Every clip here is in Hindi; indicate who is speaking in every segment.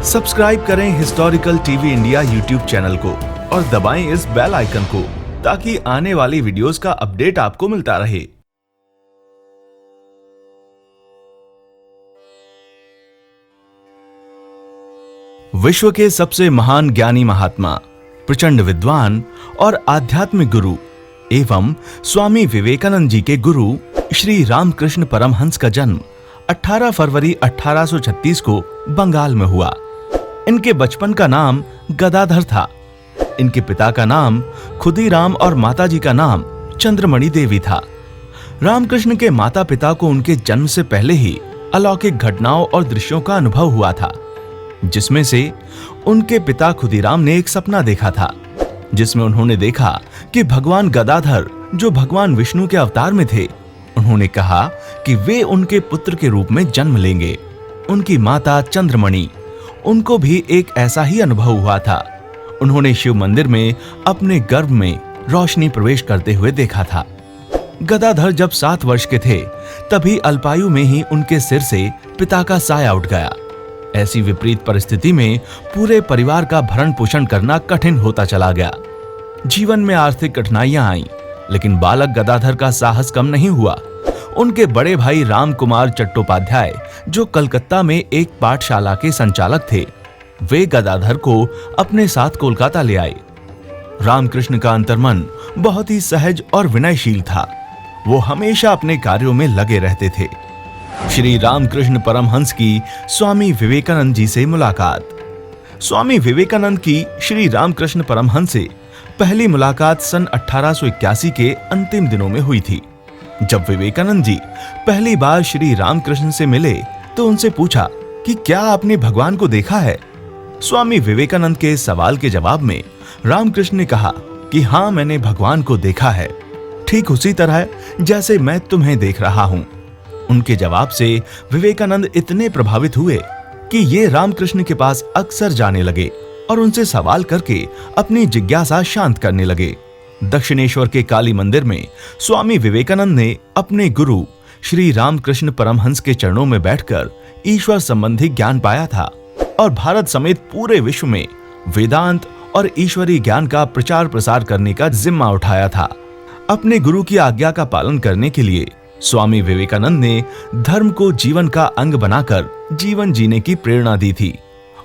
Speaker 1: सब्सक्राइब करें historical TV India YouTube channel को और दबाएं इस बेल आइकन को ताकि आने वाली वीडियोस का अपडेट आपको मिलता रहे। विश्व के सबसे महान ज्ञानी महात्मा, प्रचंड विद्वान और आध्यात्मिक गुरु एवं स्वामी विवेकानंद जी के गुरु श्री रामकृष्ण परमहंस का जन्म 18 फरवरी 1836 को बंगाल में हुआ। इनके बचपन का नाम गदाधर था। इनके पिता का नाम खुदीराम और माताजी का नाम चंद्रमणि देवी था। रामकृष्ण के माता पिता को उनके जन्म से पहले ही अलौकिक घटनाओं और दृश्यों का अनुभव हुआ था, जिसमें से उनके पिता खुदीराम ने एक सपना देखा था, जिसमें उन्होंने देखा कि भगवान गदाधर, जो भगवान विष्णु के अवतार में थे, उन्होंने कहा कि वे उनके पुत्र के रूप में जन्म लेंगे। उनकी माता चंद्रमणि, उनको भी एक ऐसा ही अनुभव हुआ था। उन्होंने शिव मंदिर में अपने गर्भ में रोशनी प्रवेश करते हुए देखा था। गदाधर जब 7 वर्ष के थे, तभी अल्पायु में ही उनके सिर से पिता का साया उठ गया। ऐसी विपरीत परिस्थिति में पूरे परिवार का भरण पोषण करना कठिन होता चला गया। जीवन में आर्थिक कठिनाइयां आईं, लेकिन बालक गदाधर का साहस कम नहीं हुआ। उनके बड़े भाई राम कुमार चट्टोपाध्याय, जो कलकत्ता में एक पाठशाला के संचालक थे, वे गदाधर को अपने साथ कोलकाता ले आए। रामकृष्ण का अंतर्मन बहुत ही सहज और विनयशील था। वो हमेशा अपने कार्यों में लगे रहते थे। श्री रामकृष्ण परमहंस की स्वामी विवेकानंद जी से मुलाकात। स्वामी विवेकानंद की श्री रामकृष्ण परमहंस से पहली मुलाकात सन 1881 के अंतिम दिनों में हुई थी। जब विवेकानंद जी पहली बार श्री रामकृष्ण से मिले तो उनसे पूछा कि क्या आपने भगवान को देखा है। स्वामी विवेकानंद के सवाल के जवाब में रामकृष्ण ने कहा कि हाँ, मैंने भगवान को देखा है, ठीक उसी तरह जैसे मैं तुम्हें देख रहा हूं। उनके जवाब से विवेकानंद इतने प्रभावित हुए कि ये रामकृष्ण के पास अक्सर जाने लगे और उनसे सवाल करके अपनी जिज्ञासा शांत करने लगे। दक्षिणेश्वर के काली मंदिर में स्वामी विवेकानंद ने अपने गुरु श्री रामकृष्ण परमहंस के चरणों में बैठकर ईश्वर संबंधी ज्ञान पाया था और भारत समेत पूरे विश्व में वेदांत और ईश्वरीय ज्ञान का प्रचार प्रसार करने का जिम्मा उठाया था। अपने गुरु की आज्ञा का पालन करने के लिए स्वामी विवेकानंद ने धर्म को जीवन का अंग बनाकर जीवन जीने की प्रेरणा दी थी।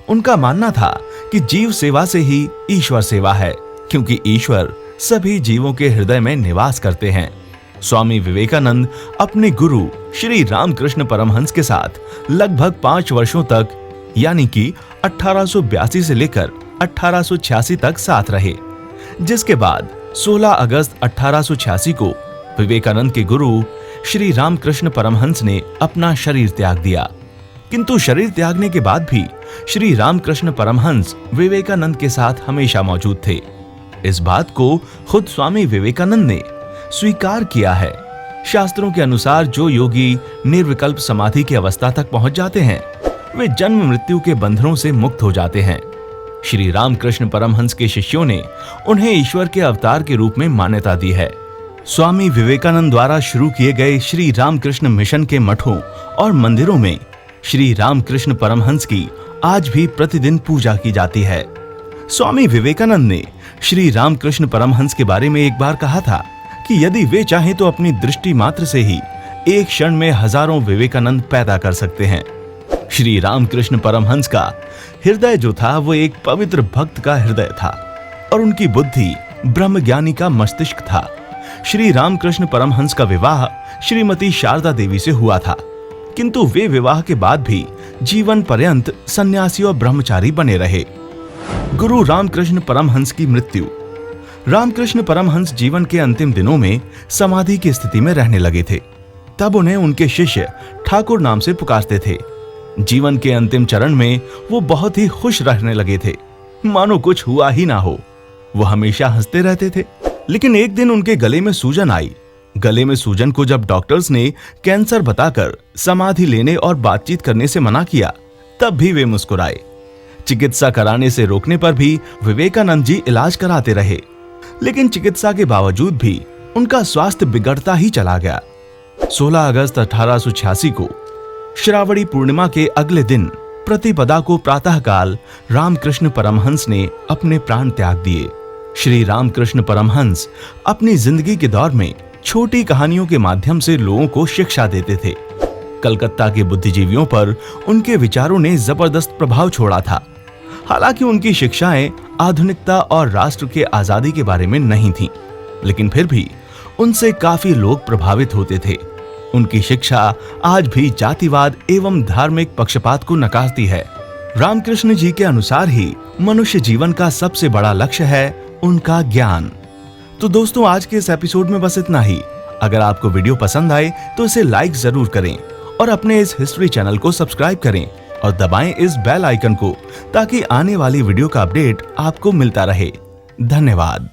Speaker 1: उनका मानना था कि जीव सेवा से ही ईश्वर सेवा है, क्योंकि ईश्वर सभी जीवों के हृदय में निवास करते हैं। स्वामी विवेकानंद अपने गुरु श्री रामकृष्ण परमहंस के साथ लगभग 5 वर्षों तक, यानी कि 1882 से लेकर 1886 तक साथ रहे, जिसके बाद 16 अगस्त 1886 को विवेकानंद के गुरु श्री रामकृष्ण परमहंस ने अपना शरीर त्याग दिया। किंतु शरीर त्यागने के बाद भी श्री रामकृष्ण परमहंस विवेकानंद के साथ हमेशा मौजूद थे। इस बात को खुद स्वामी विवेकानंद ने स्वीकार किया है। शास्त्रों के अनुसार जो योगी निर्विकल्प समाधि की अवस्था तक पहुंच जाते हैं, वे जन्म मृत्यु के बंधनों से मुक्त हो जाते हैं। श्री रामकृष्ण परमहंस के शिष्यों ने उन्हें ईश्वर के अवतार के रूप में मान्यता दी है। स्वामी विवेकानंद द्वारा शुरू किए गए श्री रामकृष्ण मिशन के मठों और मंदिरों में श्री रामकृष्ण परमहंस की आज भी प्रतिदिन पूजा की जाती है। स्वामी विवेकानंद ने श्री रामकृष्ण परमहंस के बारे में एक बार कहा था कि यदि वे चाहें तो अपनी दृष्टि मात्र से ही एक क्षण में हजारों विवेकानंद पैदा कर सकते हैं। श्री रामकृष्ण परमहंस का हृदय जो था, वो एक पवित्र भक्त का हृदय था और उनकी बुद्धि ब्रह्मज्ञानी का मस्तिष्क था। श्री रामकृष्ण परमहंस का विवाह श्रीमती शारदा देवी से हुआ था, किंतु वे विवाह के बाद भी जीवन पर्यंत सन्यासी और ब्रह्मचारी बने रहे। गुरु रामकृष्ण परमहंस की मृत्यु। रामकृष्ण परमहंस जीवन के अंतिम दिनों में समाधि की स्थिति में रहने लगे थे। तब उन्हें उनके शिष्य ठाकुर नाम से पुकारते थे। जीवन के अंतिम चरण में वो बहुत ही खुश रहने लगे थे, मानो कुछ हुआ ही ना हो। वो हमेशा हंसते रहते थे। लेकिन एक दिन उनके गले में सूजन आई। गले में सूजन को जब डॉक्टर्स ने कैंसर बताकर समाधि लेने और बातचीत करने से मना किया, तब भी वे मुस्कुराए। चिकित्सा कराने से रोकने पर भी विवेकानंद जी इलाज कराते रहे, लेकिन चिकित्सा के बावजूद भी उनका स्वास्थ्य बिगड़ता ही चला गया। 16 अगस्त 1886 को श्रावणी पूर्णिमा के अगले दिन प्रतिपदा को प्रातःकाल रामकृष्ण परमहंस ने अपने प्राण त्याग दिए। श्री रामकृष्ण परमहंस अपनी जिंदगी के दौर में छोटी कहानियों के माध्यम से लोगों को शिक्षा देते थे। कलकत्ता के बुद्धिजीवियों पर उनके विचारों ने जबरदस्त प्रभाव छोड़ा था। हालांकि उनकी शिक्षाएं आधुनिकता और राष्ट्र के आजादी के बारे में नहीं थीं, लेकिन फिर भी उनसे काफी लोग प्रभावित होते थे। उनकी शिक्षा आज भी जातिवाद एवं धार्मिक पक्षपात को नकारती है। रामकृष्ण जी के अनुसार ही मनुष्य जीवन का सबसे बड़ा लक्ष्य है उनका ज्ञान। तो दोस्तों, आज के इस एपिसोड में बस इतना ही। अगर आपको वीडियो पसंद आए तो इसे लाइक जरूर करें और अपने इस हिस्ट्री चैनल को सब्सक्राइब करें और दबाएं इस बेल आइकन को, ताकि आने वाली वीडियो का अपडेट आपको मिलता रहे। धन्यवाद।